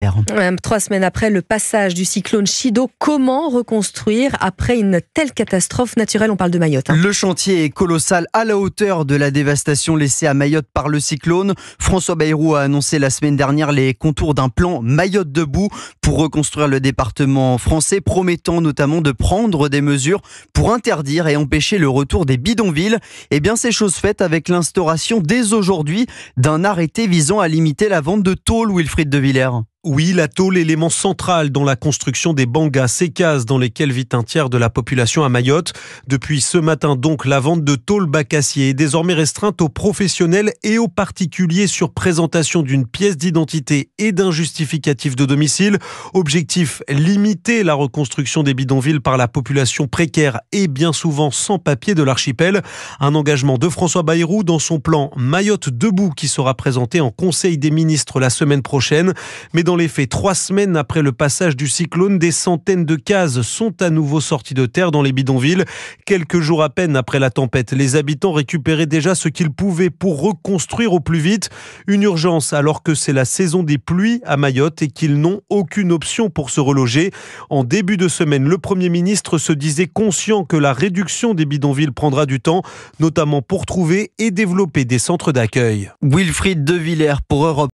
3 semaines après le passage du cyclone Chido, comment reconstruire après une telle catastrophe naturelle? On parle de Mayotte. Le chantier est colossal, à la hauteur de la dévastation laissée à Mayotte par le cyclone. François Bayrou a annoncé la semaine dernière les contours d'un plan Mayotte debout pour reconstruire le département français, promettant notamment de prendre des mesures pour interdire et empêcher le retour des bidonvilles. Eh bien, c'est chose faite avec l'instauration dès aujourd'hui d'un arrêté visant à limiter la vente de tôle, Wilfried de Villers. Oui, la tôle, élément central dans la construction des bangas, ces cases dans lesquelles vit un tiers de la population à Mayotte. Depuis ce matin donc, la vente de tôle bacacier est désormais restreinte aux professionnels et aux particuliers sur présentation d'une pièce d'identité et d'un justificatif de domicile. Objectif, limiter la reconstruction des bidonvilles par la population précaire et bien souvent sans papier de l'archipel. Un engagement de François Bayrou dans son plan Mayotte debout qui sera présenté en Conseil des ministres la semaine prochaine. Mais dans les faits, 3 semaines après le passage du cyclone, des centaines de cases sont à nouveau sorties de terre dans les bidonvilles. Quelques jours à peine après la tempête, les habitants récupéraient déjà ce qu'ils pouvaient pour reconstruire au plus vite. Une urgence alors que c'est la saison des pluies à Mayotte et qu'ils n'ont aucune option pour se reloger. En début de semaine, le Premier ministre se disait conscient que la réduction des bidonvilles prendra du temps, notamment pour trouver et développer des centres d'accueil. Wilfried de Villers pour Europe.